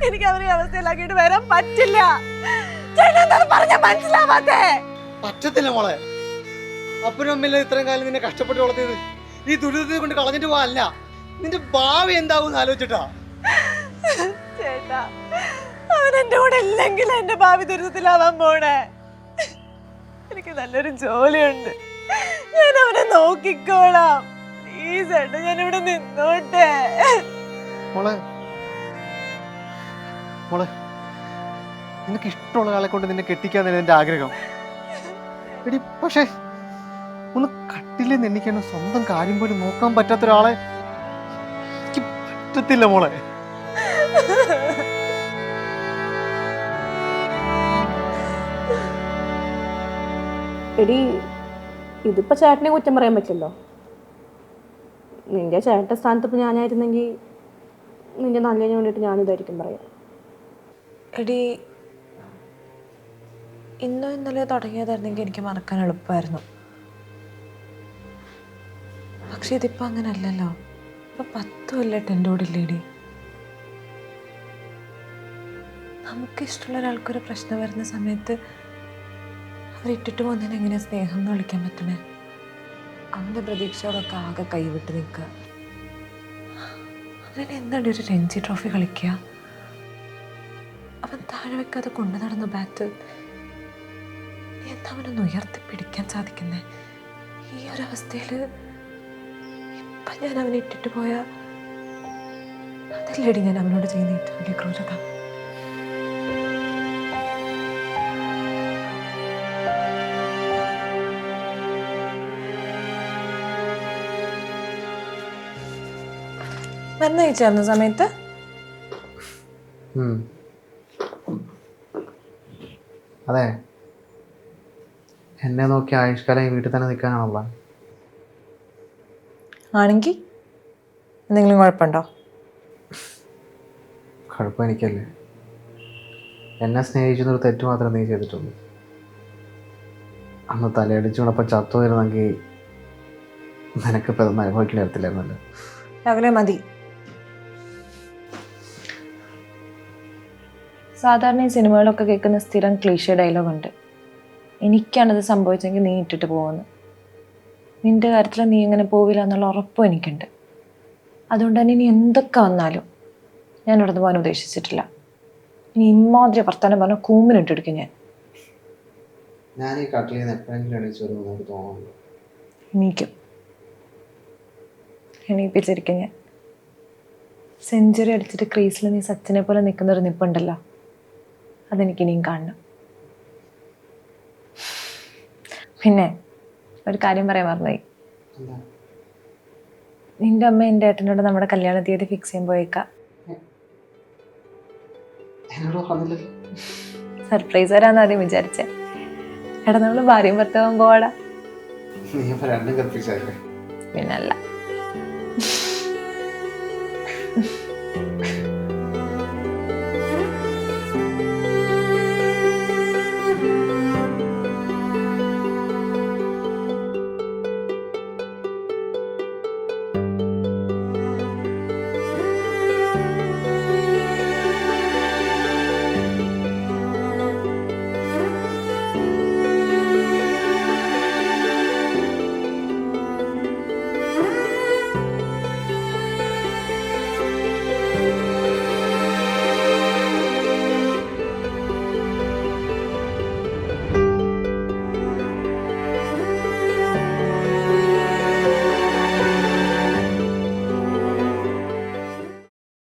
എനിക്ക് അവരെ അവസ്ഥയിലാക്കിയിട്ട് വരാൻ പറ്റില്ല. പറഞ്ഞ മനസ്സിലാവാത്തേ? പറ്റത്തില്ല മോളെ. അപ്പനും അമ്മയില്ല ഇത്രയും കാലം നിന്നെ കഷ്ടപ്പെട്ട് വളർത്തിയത് ഈ ദുരിതത്തെ കൊണ്ട് കളഞ്ഞിട്ട് പോവാല്ല. നിന്റെ ഭാവി എന്താവും ആലോചിച്ചിട്ടാ. ചേട്ടാ, അവൻ എന്റെ കൂടെ ഇല്ലെങ്കിൽ എന്റെ ഭാവി ദുരിതത്തിലാവാൻ പോണേ. എനിക്ക് നല്ലൊരു ജോലിയുണ്ട്, ഞാൻ അവനെ നോക്കിക്കോളാം. പ്ലീസ് ഏട്ടാ, ഞാൻ ഇവിടെ നിന്നോട്ടെ. മോളെ മോളെ നിനക്ക് ഇഷ്ടമുള്ള ആളെ കൊണ്ട് നിന്നെ കെട്ടിക്കാന്നല്ലേ എന്റെ ആഗ്രഹം. എടി പക്ഷേ ഒന്ന് കട്ടിലെ നിന്നിക്കാനോ സ്വന്തം കാര്യം പോലും നോക്കാൻ പറ്റാത്ത ഒരാളെ എനിക്ക് പറ്റത്തില്ല മോളെ. എടി, ഇതിപ്പോൾ ചേട്ടനെ കുറ്റം പറയാൻ പറ്റില്ലല്ലോ. നിന്റെ ചേട്ടൻ്റെ സ്ഥാനത്ത് ഇപ്പോൾ ഞാനായിരുന്നെങ്കിൽ നിന്റെ നല്ലതിന് വേണ്ടിയിട്ട് ഞാനിതായിരിക്കും പറയാം. എടി, ഇന്നോ ഇന്നലെ തുടങ്ങിയതായിരുന്നെങ്കിൽ എനിക്ക് മറക്കാൻ എളുപ്പമായിരുന്നു. പക്ഷെ ഇതിപ്പോൾ അങ്ങനെ അല്ലല്ലോ. ഇപ്പം 10 കൊല്ലമായിട്ട് എൻ്റെ കൂടെ ഇല്ലേടി. നമുക്കിഷ്ടമുള്ള ഒരാൾക്കൊരു പ്രശ്നം വരുന്ന സമയത്ത് അവരിട്ടിട്ട് പോകുന്നതിന് എങ്ങനെയാണ് സ്നേഹം എന്ന് വിളിക്കാൻ പറ്റണേ? അവൻ്റെ പ്രതീക്ഷയോടൊക്കെ ആകെ കൈവിട്ട് നിൽക്കുക. അവനെ എന്താണ് ഒരു രഞ്ജി ട്രോഫി കളിക്കുക? അവൻ താഴെ വെക്കാതെ കൊണ്ടു നടന്ന ബാറ്റ് എന്താ അവനൊന്ന് ഉയർത്തി പിടിക്കാൻ സാധിക്കുന്നേ? ഈ ഒരു അവസ്ഥയിൽ ഇപ്പം ഞാൻ അവനെ ഇട്ടിട്ട് പോയാൽ അതല്ലേടി ഞാൻ അവനോട് ചെയ്യുന്ന ഏറ്റവും വലിയ ക്രൂരത. മരുന്ന് കഴിച്ചായിരുന്ന സമയത്ത് അതെ, എന്നെ നോക്കി ആയുഷ്കാലം ഈ വീട്ടിൽ തന്നെ നിൽക്കാനാണല്ലോ. ആണെങ്കിൽ എന്തെങ്കിലും കുഴപ്പമുണ്ടോ? കുഴപ്പം എനിക്കല്ലേ. എന്നെ സ്നേഹിച്ചെന്നൊരു തെറ്റ് മാത്രമേ നീ ചെയ്തിട്ടുള്ളൂ. അന്ന് തലയടിച്ചു കൊണ്ടപ്പോൾ ചത്തു വരുന്നെങ്കിൽ നിനക്കിപ്പോൾ ഇതൊന്നും അനുഭവിക്കേണ്ടി വരത്തില്ലായിരുന്നല്ലോ. രാവിലെ മതി. സാധാരണ ഈ സിനിമകളൊക്കെ കേൾക്കുന്ന സ്ഥിരം ക്ലീഷേ ഡയലോഗുണ്ട്, എനിക്കാണിത് സംഭവിച്ചെങ്കിൽ നീ ഇട്ടിട്ട് പോകുന്നു. നിൻ്റെ കാര്യത്തിൽ നീ ഇങ്ങനെ പോവില്ല എന്നുള്ള ഉറപ്പും എനിക്കുണ്ട്. അതുകൊണ്ട് തന്നെ ഇനി എന്തൊക്കെ വന്നാലും ഞാൻ ഇവിടുന്ന് പോകാൻ ഉദ്ദേശിച്ചിട്ടില്ല. ഇനി ഇമാതിരി വർത്തമാനം പറഞ്ഞാൽ കൂമ്പിനിട്ടെടുക്കും ഞാൻ ഈ കട്ടിലിൽ നിന്ന് എപ്പോഴെങ്കിലും എണീച്ച് വരുമെന്ന് എനിക്ക് തോന്നുന്നു. എണീക്കും, എണീപ്പിച്ചിരിക്കും ഞാൻ. സെഞ്ചുറി അടിച്ചിട്ട് ക്രീസിൽ നീ സച്ചിനെ പോലെ നിൽക്കുന്നൊരു നിപ്പുണ്ടല്ലോ, അതെനിക്കിനിയും കാണണം. പിന്നെ ഒരു കാര്യം പറയാൻ മറന്നുപോയി. നിന്റെ അമ്മ എൻ്റെ ഏട്ടനോട് നമ്മുടെ കല്യാണ തീയതി ഫിക്സ് ചെയ്യാൻ പോയേക്കാം. സർപ്രൈസ് വരാന്ന് ആദ്യം വിചാരിച്ചേ. എടാ, നമ്മള് ഭാര്യയും ഭർത്താവും പോവാടാ. പിന്നല്ല.